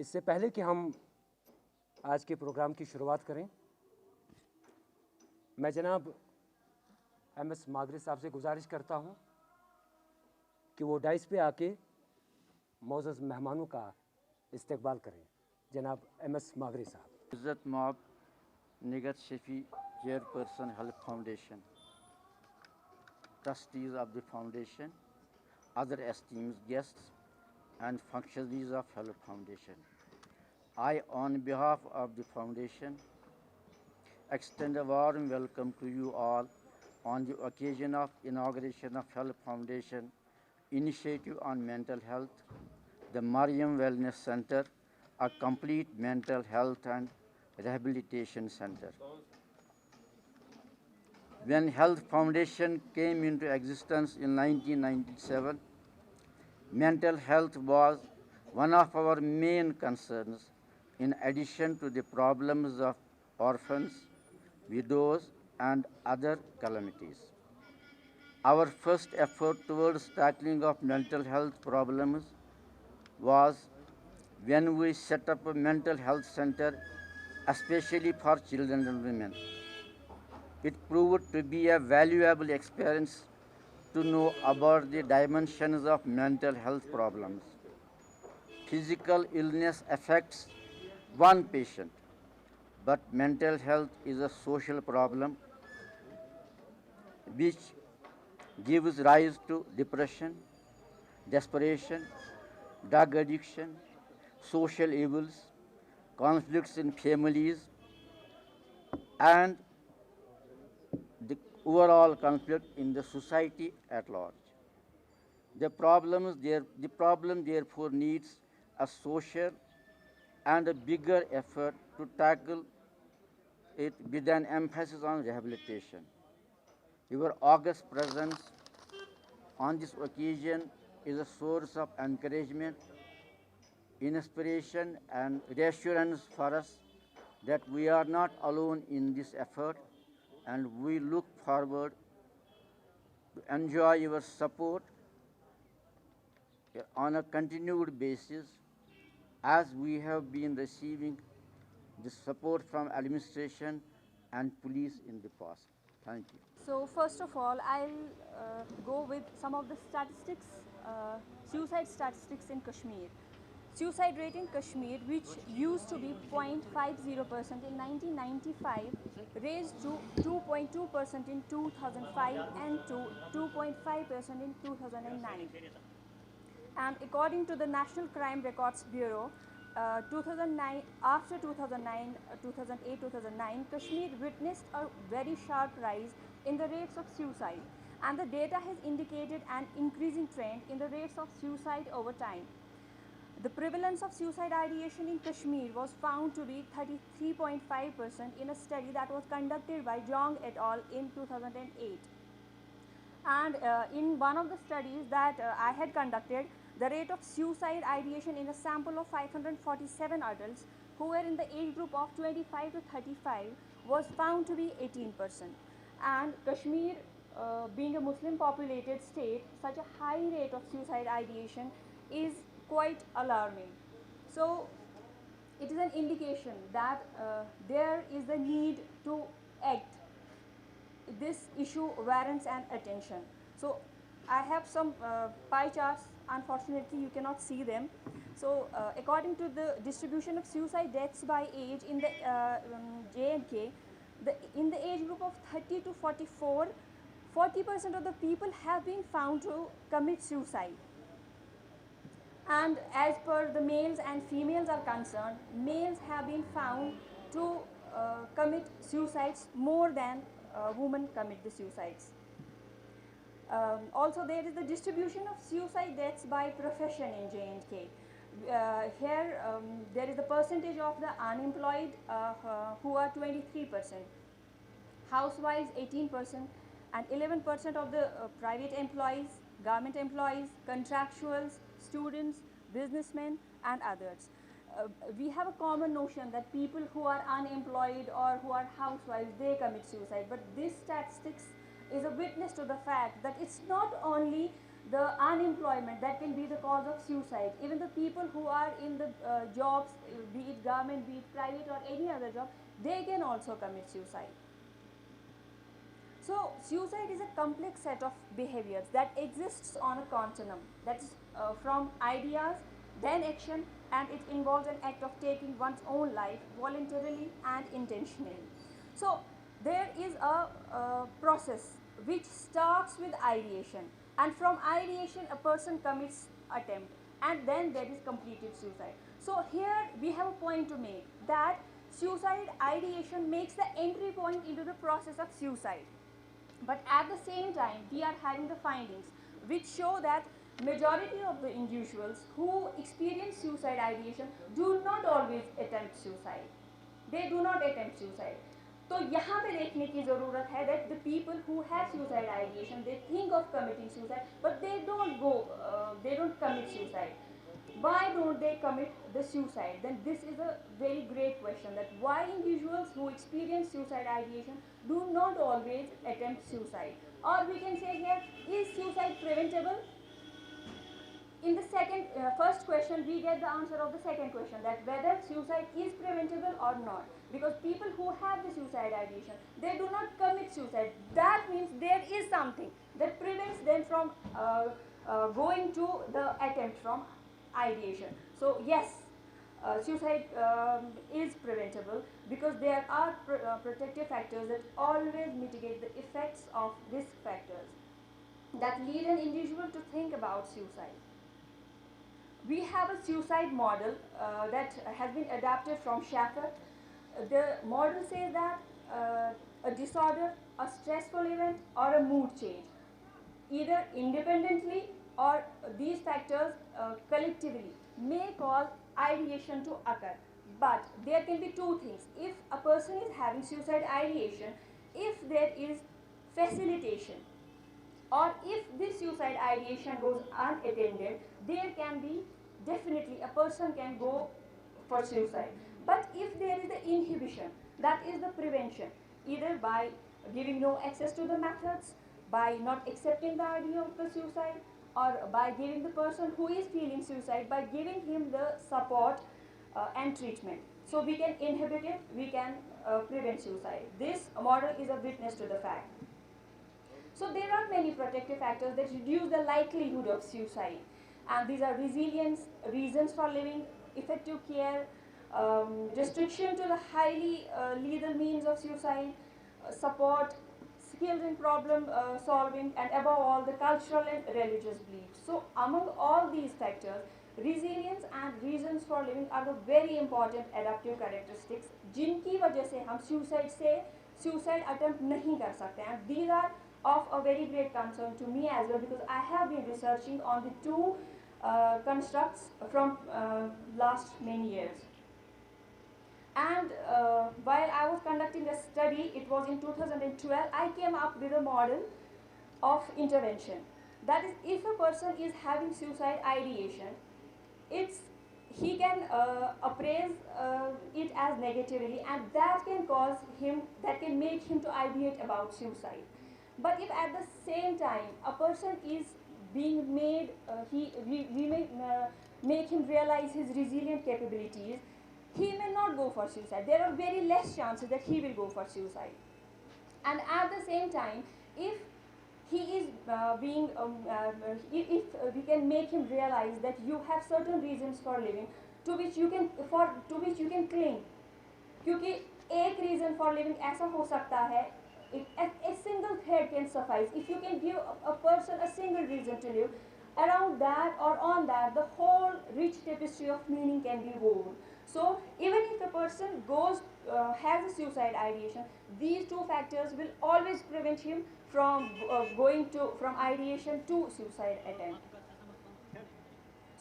इससे पहले कि हम आज के प्रोग्राम की शुरुआत करें, मैं जनाब एमएस मागरे साहब से गुजारिश करता हूं कि वो डाइस पे आके मौजूद मेहमानों का इस्तकबाल करें। जनाब एमएस मागरे साहब। इज़्ज़त mob निगत Shafi, chairperson help foundation, trustees of the foundation, other esteemed guests and functionaries of Help Foundation. I, on behalf of the foundation, extend a warm welcome to you all on the occasion of inauguration of Help Foundation initiative on mental health, the Mariam Wellness Center, a complete mental health and rehabilitation center. When Health Foundation came into existence in 1997, mental health was one of our main concerns in addition to the problems of orphans, widows, and other calamities. Our first effort towards tackling of mental health problems was when we set up a mental health center especially for children and women. It proved to be a valuable experience to know about the dimensions of mental health problems. Physical illness affects one patient, but mental health is a social problem which gives rise to depression, desperation, drug addiction, social evils, conflicts in families, and the overall conflict in the society at large. The problem therefore needs a social and a bigger effort to tackle it with an emphasis on rehabilitation. Your august presence on this occasion is a source of encouragement, inspiration, and reassurance for us that we are not alone in this effort, and we look forward to enjoy your support on a continued basis as we have been receiving the support from administration and police in the past. Thank you. So first of all, I'll go with some of the statistics, suicide statistics in Kashmir. Suicide rate in Kashmir, which used to be 0.50% in 1995, raised to 2.2% in 2005 and to 2.5% in 2009. And according to the National Crime Records Bureau, 2009, after 2009, 2008, 2009, Kashmir witnessed a very sharp rise in the rates of suicide, and the data has indicated an increasing trend in the rates of suicide over time. The prevalence of suicide ideation in Kashmir was found to be 33.5% in a study that was conducted by Jong et al. In 2008. And in one of the studies that I had conducted, the rate of suicide ideation in a sample of 547 adults who were in the age group of 25 to 35 was found to be 18%. And Kashmir, being a Muslim populated state, such a high rate of suicide ideation is quite alarming. So it is an indication that there is a need to act. This issue warrants an attention. So I have some pie charts. Unfortunately, you cannot see them. So according to the distribution of suicide deaths by age in the J&K, in the age group of 30 to 44, 40% of the people have been found to commit suicide. And as per the males and females are concerned, males have been found to commit suicides more than women commit the suicides. Also, there is the distribution of suicide deaths by profession in J&K. Here, there is the percentage of the unemployed who are 23%, housewives 18%, and 11% of the private employees, government employees, contractuals, students, businessmen, and others. We have a common notion that people who are unemployed or who are housewives, they commit suicide, but this statistics is a witness to the fact that it's not only the unemployment, that can be the cause of suicide. Even the people who are in the jobs, be it government, be it private or any other job, they can also commit suicide. So suicide is a complex set of behaviors that exists on a continuum, that's from ideas, then action, and it involves an act of taking one's own life voluntarily and intentionally. So there is a process which starts with ideation, and from ideation a person commits attempt, and then there is completed suicide. So here we have a point to make, that suicide ideation makes the entry point into the process of suicide. But at the same time, we are having the findings which show that majority of the individuals who experience suicide ideation do not always attempt suicide. They do not attempt suicide. तो यहाँ पे देखने की ज़रूरत है that the people who have suicide ideation, they think of committing suicide, but they don't commit suicide. Why don't they commit the suicide? Then this is a very great question, that why individuals who experience suicide ideation do not always attempt suicide. Or we can say here, is suicide preventable? In the first question, we get the answer of the second question, that whether suicide is preventable or not. Because people who have the suicide ideation, they do not commit suicide. That means there is something that prevents them from going to the attempt from ideation. So yes, suicide is preventable, because there are protective factors that always mitigate the effects of risk factors that lead an individual to think about suicide. We have a suicide model that has been adapted from Schaeffer. The model says that a disorder, a stressful event, or a mood change, either independently or these factors collectively, may cause ideation to occur. But there can be two things. If a person is having suicide ideation, if there is facilitation, or if this suicide ideation goes unattended, there can be definitely a person can go for suicide. But if there is the inhibition, that is the prevention, either by giving no access to the methods, by not accepting the idea of the suicide, or by giving the person who is feeling suicide, by giving him the support and treatment. So we can inhibit it, we can prevent suicide. This model is a witness to the fact. So there are many protective factors that reduce the likelihood of suicide, and these are resilience, reasons for living, effective care, restriction to the highly lethal means of suicide, support, skills in problem solving, and above all the cultural and religious beliefs. So among all these factors, resilience and reasons for living are the very important adaptive characteristics जिनकी वजह से हम suicide attempt नहीं कर सकते हैं. And these are of a very great concern to me as well, because I have been researching on the two constructs from last many years. And while I was conducting a study, it was in 2012, I came up with a model of intervention. That is, if a person is having suicide ideation, he can appraise it as negatively, and that can make him to ideate about suicide. But if at the same time a person is being made, we may make him realize his resilient capabilities, he may not go for suicide. There are very less chances that he will go for suicide. And at the same time, if he is if we can make him realize that you have certain reasons for living to which you can cling, क्योंकि एक reason for living ऐसा हो सकता है, a single thread can suffice. If you can give a person a single reason to live, around that or on that, the whole rich tapestry of meaning can be woven. So even if a person has a suicide ideation, these two factors will always prevent him from from ideation to suicide attempt.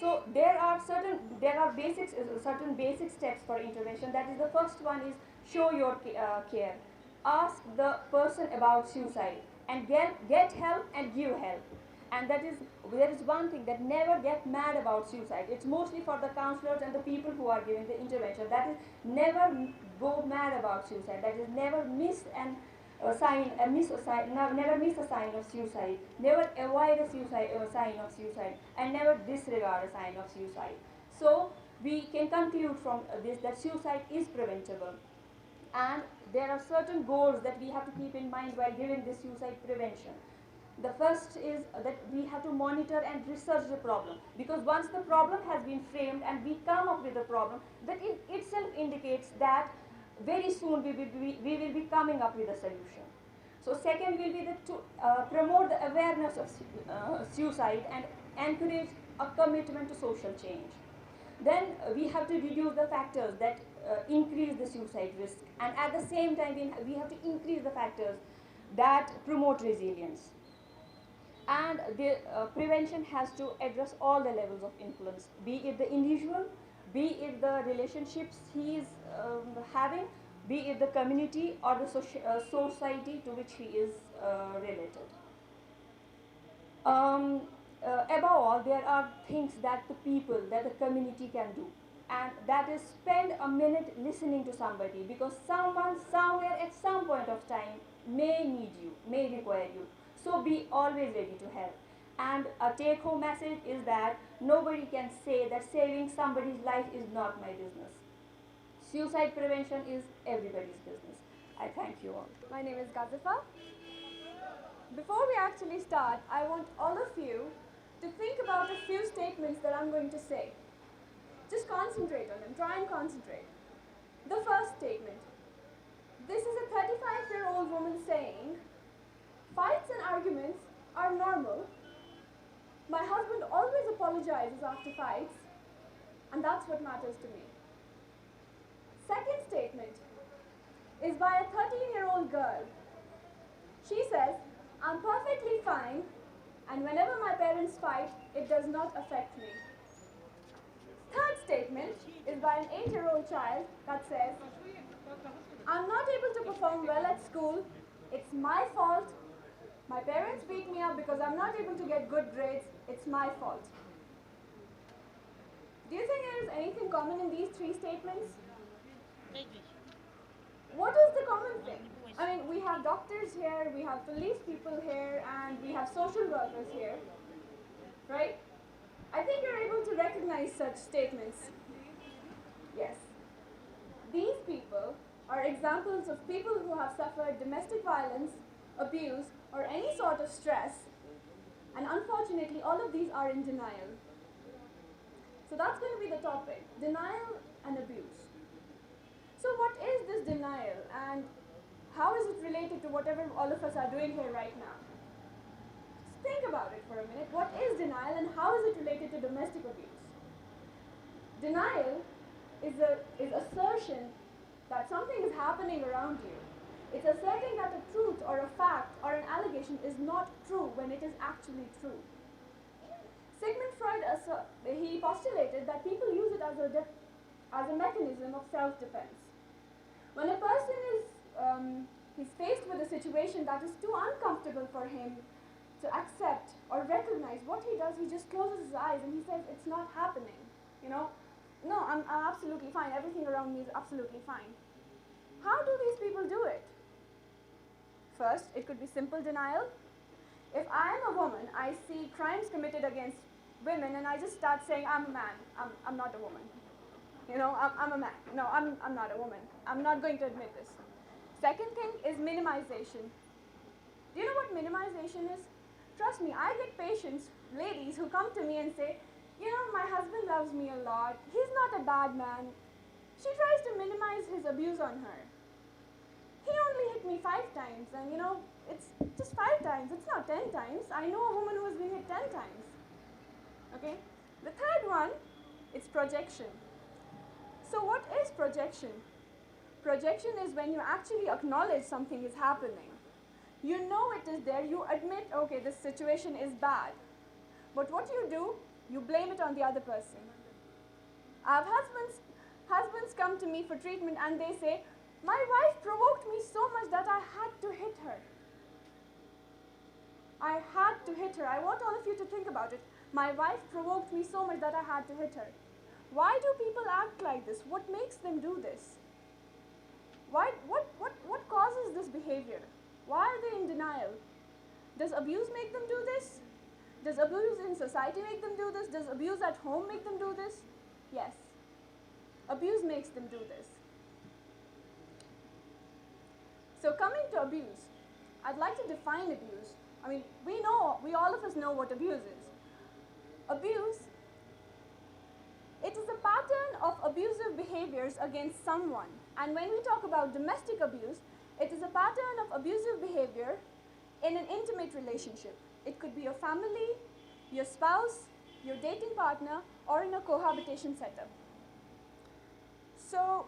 So there are certain basic steps for intervention. That is, the first one is show your care. Ask the person about suicide and get help and give help. And there is one thing, that never get mad about suicide. It's mostly for the counselors and the people who are giving the intervention. That is, never go mad about suicide. That is, never miss an never miss a sign of suicide, never avoid a sign of suicide, and never disregard a sign of suicide. So we can conclude from this that suicide is preventable, and there are certain goals that we have to keep in mind while giving this suicide prevention. The first is that we have to monitor and research the problem, because once the problem has been framed and we come up with a problem, that itself indicates that very soon we will be coming up with a solution. So second will be to promote the awareness of suicide and encourage a commitment to social change. Then we have to reduce the factors that increase the suicide risk, and at the same time we have to increase the factors that promote resilience. And the prevention has to address all the levels of influence, be it the individual, be it the relationships he is having, be it the community or the society to which he is related. Above all, there are things that the people, that the community can do, and that is spend a minute listening to somebody, because someone somewhere at some point of time may need you, may require you. So be always ready to help. And a take-home message is that nobody can say that saving somebody's life is not my business. Suicide prevention is everybody's business. I thank you all. My name is Gazifa. Before we actually start, I want all of you to think about a few statements that I'm going to say. Just concentrate on them. Try and concentrate. The first statement. This is a 35-year-old woman saying, "Fights and arguments are normal. My husband always apologizes after fights, and that's what matters to me." Second statement is by a 13-year-old girl. She says, "I'm perfectly fine, and whenever my parents fight, it does not affect me." Third statement is by an 8-year-old child that says, "I'm not able to perform well at school. It's my fault. My parents beat me up because I'm not able to get good grades. It's my fault." Do you think there is anything common in these three statements? What is the common thing? I mean, we have doctors here, we have police people here, and we have social workers here, right? I think you're able to recognize such statements. Yes. These people are examples of people who have suffered domestic violence, abuse, or any sort of stress, and unfortunately all of these are in denial. So that's going to be the topic, denial and abuse. So what is this denial, and how is it related to whatever all of us are doing here right now? Just think about it for a minute. What is denial, and how is it related to domestic abuse? Denial is assertion that something is happening around you. It's asserting that a truth or a fact or an allegation is not true when it is actually true. Sigmund Freud, he postulated that people use it as a mechanism of self-defense. When a person is he's faced with a situation that is too uncomfortable for him to accept or recognize, what he does, he just closes his eyes and he says, "It's not happening." You know, "No, I'm absolutely fine. Everything around me is absolutely fine." How do these people do it? First, it could be simple denial. If I am a woman, I see crimes committed against women, and I just start saying, "I'm a man. I'm not a woman. You know, I'm a man. No, I'm not a woman. I'm not going to admit this." Second thing is minimization. Do you know what minimization is? Trust me, I get patients, ladies, who come to me and say, "You know, my husband loves me a lot. He's not a bad man." She tries to minimize his abuse on her. "He only hit me 5 times, and you know, it's just 5 times. It's not 10 times. I know a woman who has been hit 10 times." Okay? The third one, it's projection. So what is projection? Projection is when you actually acknowledge something is happening. You know it is there, you admit, okay, this situation is bad. But what do? You blame it on the other person. I have husbands come to me for treatment and they say, "My wife provoked me so much that I had to hit her." I had to hit her. I want all of you to think about it. My wife provoked me so much that I had to hit her. Why do people act like this? What makes them do this? What causes this behavior? denial. Does abuse make them do this? Does abuse in society make them do this? Does abuse at home make them do this? Yes. Abuse makes them do this. So coming to abuse, I'd like to define abuse. I mean, we all of us know what abuse is. Abuse, it is a pattern of abusive behaviors against someone. And when we talk about domestic abuse, it is a pattern of abusive behavior in an intimate relationship. It could be your family, your spouse, your dating partner, or in a cohabitation setup. So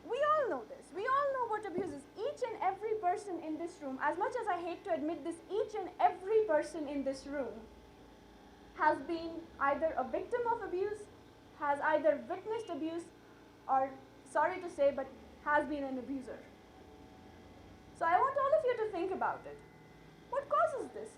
we all know this. We all know what abuse is. Each and every person in this room, as much as I hate to admit this, each and every person in this room has been either a victim of abuse, has either witnessed abuse, or, sorry to say, but has been an abuser. So I want all of you to think about it. What causes this?